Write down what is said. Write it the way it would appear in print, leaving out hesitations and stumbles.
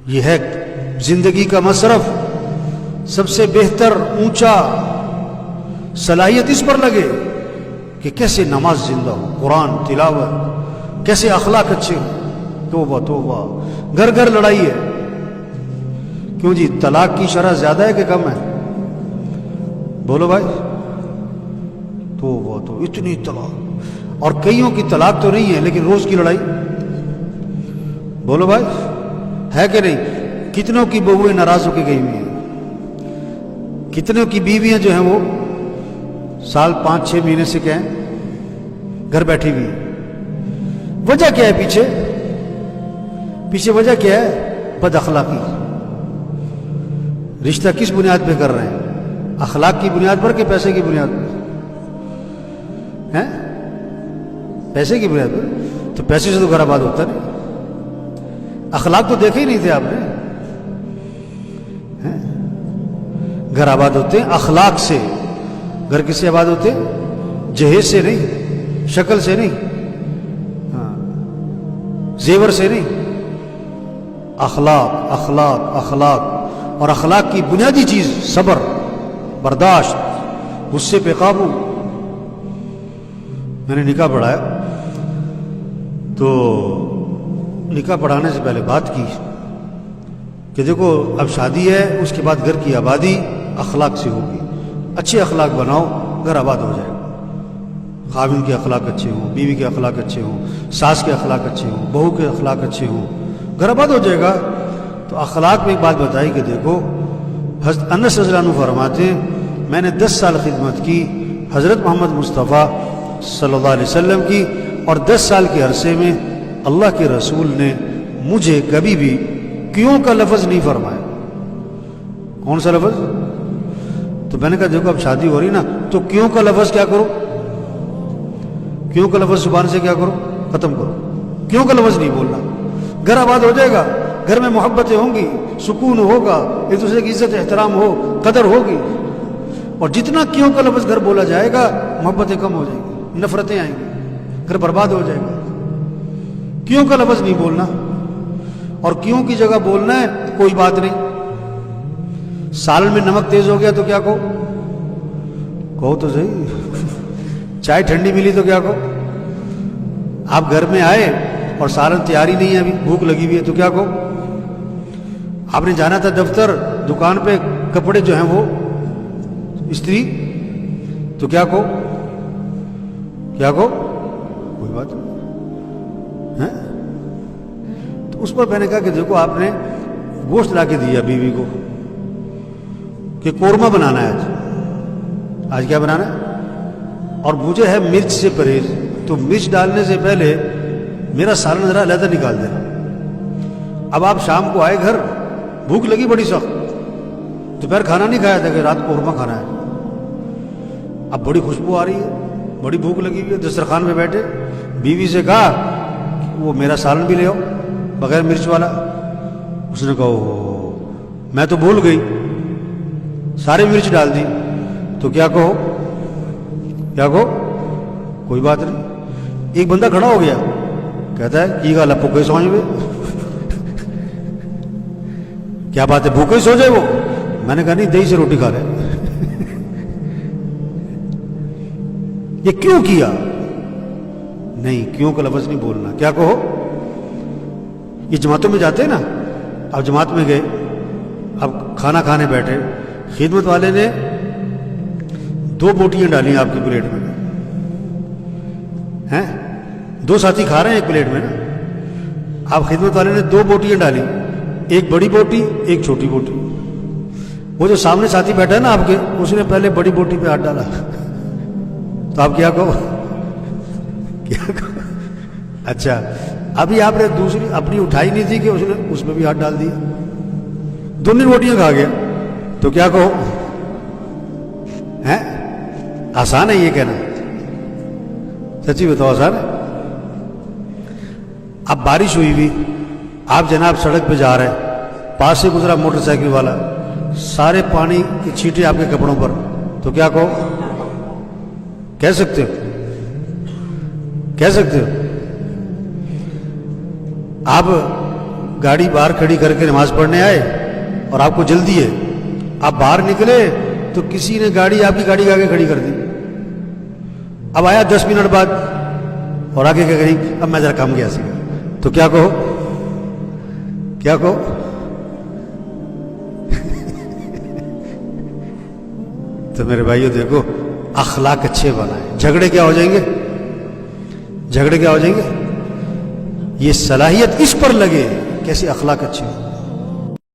یہ ہے زندگی کا مصرف، سب سے بہتر اونچا صلاحیت اس پر لگے کہ کیسے نماز زندہ ہو، قرآن تلاوت، کیسے اخلاق اچھے ہو۔ توبہ توبہ، گھر گھر لڑائی ہے۔ کیوں جی؟ طلاق کی شرح زیادہ ہے کہ کم ہے؟ بولو بھائی، توبہ تو اتنی طلاق، اور کئیوں کی طلاق تو نہیں ہے لیکن روز کی لڑائی۔ بولو بھائی، ہے کہ نہیں؟ کتنوں کی بہویں ناراض ہو کے گئی ہوئی ہیں، کتنوں کی بیویاں جو ہیں وہ سال 5-6 مہینے سے کہیں گھر بیٹھی ہوئی ہیں۔ وجہ کیا ہے پیچھے وجہ کیا ہے؟ بد اخلاقی۔ رشتہ کس بنیاد پہ کر رہے ہیں؟ اخلاق کی بنیاد پر کہ پیسے کی بنیاد پر؟ ہیں؟ پیسے کی بنیاد پر؟ تو پیسے سے تو گھر آباد ہوتا نہیں۔ اخلاق تو دیکھے ہی نہیں تھے آپ نے۔ گھر آباد ہوتے ہیں اخلاق سے۔ گھر کس سے آباد ہوتے ہیں؟ جہیز سے نہیں، شکل سے نہیں، زیور سے نہیں، اخلاق اخلاق اخلاق۔ اور اخلاق کی بنیادی چیز صبر، برداشت، غصے پہ قابو۔ میں نے نکاح پڑھایا تو نکاح پڑھانے سے پہلے بات کی کہ دیکھو اب شادی ہے، اس کے بعد گھر کی آبادی اخلاق سے ہوگی۔ اچھے اخلاق بناؤ، گھر آباد ہو جائے گا۔ خاوند کے اخلاق اچھے ہوں، بیوی کے اخلاق اچھے ہوں، ساس کے اخلاق اچھے ہوں، بہو کے اخلاق اچھے ہوں، گھر آباد ہو جائے گا۔ تو اخلاق میں ایک بات بتائی کہ دیکھو، حضرت انس رضی اللہ عنہ فرماتے ہیں میں نے 10 سال خدمت کی حضرت محمد مصطفیٰ صلی اللہ علیہ وسلم کی، اور 10 سال کے عرصے میں اللہ کے رسول نے مجھے کبھی بھی کیوں کا لفظ نہیں فرمایا۔ کون سا لفظ؟ تو میں نے کہا دیکھو اب شادی ہو رہی نا، تو کیوں کا لفظ کیا کرو، کیوں کا لفظ زبان سے کیا کرو، ختم کرو۔ کیوں کا لفظ نہیں بولنا، گھر آباد ہو جائے گا، گھر میں محبتیں ہوں گی، سکون ہوگا، ایک دوسرے کی عزت احترام ہو، قدر ہوگی۔ اور جتنا کیوں کا لفظ گھر بولا جائے گا، محبتیں کم ہو جائیں گی، نفرتیں آئیں گی، گھر برباد ہو جائے گا۔ کیوں کا لفظ نہیں بولنا، اور کیوں کی جگہ بولنا ہے کوئی بات نہیں۔ سالن میں نمک تیز ہو گیا تو کیا کہو تو صحیح، چائے ٹھنڈی ملی تو کیا کہو۔ آپ گھر میں آئے اور سالن تیاری نہیں ہے، ابھی بھوک لگی ہوئی ہے تو کیا کہو۔ آپ نے جانا تھا دفتر، دکان پہ کپڑے جو ہیں وہ استری، تو کیا کہو کوئی بات نہیں۔ تو اس پر میں نے کہا کہ دیکھو آپ نے گوشت لا کے دیا بیوی کو کہ قورمہ بنانا ہے آج کیا بنانا ہے، اور مجھے ہے مرچ سے پرہیز، تو مرچ ڈالنے سے پہلے میرا سالن ذرا علیحدہ نکال دینا۔ اب آپ شام کو آئے گھر، بھوک لگی بڑی سخت، دوپہر کھانا نہیں کھایا تھا کہ رات قورمہ کھانا ہے، اب بڑی خوشبو آ رہی ہے، بڑی بھوک لگی ہوئی ہے، دسترخوان پہ بیٹھے، بیوی سے کہا کہ وہ میرا سالن بھی لے آؤ بغیر مرچ والا۔ اس نے کہا میں تو بھول گئی، سارے مرچ ڈال دی، تو کیا کہو کوئی بات نہیں۔ ایک بندہ کھڑا ہو گیا، کہتا ہے کی گل ہے بھوکے سو جائے، کیا بات ہے بھوکے سو جائے وہ؟ میں نے کہا نہیں، دہی سے روٹی کھا رہے۔ یہ کیوں کیا؟ نہیں، کیوں کا لفظ نہیں بولنا۔ کیا کہو؟ یہ جماعتوں میں جاتے ہیں نا، اب جماعت میں گئے، اب کھانا کھانے بیٹھے، خدمت والے نے 2 بوٹیاں ڈالی آپ کی پلیٹ میں، ہیں 2 ساتھی کھا رہے ہیں ایک پلیٹ میں نا، آپ خدمت والے نے 2 بوٹیاں ڈالی، ایک بڑی بوٹی ایک چھوٹی بوٹی۔ وہ جو سامنے ساتھی بیٹھا ہے نا آپ کے، اس نے پہلے بڑی بوٹی پہ ہاتھ ڈالا، تو آپ کیا کہو؟ اچھا، ابھی آپ نے دوسری اپنی اٹھائی نہیں تھی کہ اس نے اس میں بھی ہاتھ ڈال دیا، دونوں روٹیاں کھا گیا، تو کیا کہو؟ ہیں آسان ہے یہ کہنا؟ سچی بتاؤ آسان ہے؟ اب بارش ہوئی ہوئی، آپ جناب سڑک پہ جا رہے ہیں، پاس سے گزرا موٹر سائیکل والا، سارے پانی کی چھینٹیں آپ کے کپڑوں پر، تو کیا کہو؟ کہہ سکتے ہو؟ آپ گاڑی باہر کھڑی کر کے نماز پڑھنے آئے اور آپ کو جلدی ہے، آپ باہر نکلے تو کسی نے گاڑی آپ کی گاڑی کے آگے کھڑی کر دی، اب آیا 10 منٹ بعد اور آگے کیا کہیں اب میں ذرا کام گیا سیگا، تو کیا کہو؟ کیا کہو؟ تو میرے بھائیو دیکھو، اخلاق اچھے بنائیں، جھگڑے کیا ہو جائیں گے؟ جھگڑے کیا ہو جائیں گے؟ یہ صلاحیت اس پر لگے کیسے اخلاق اچھے ہوں۔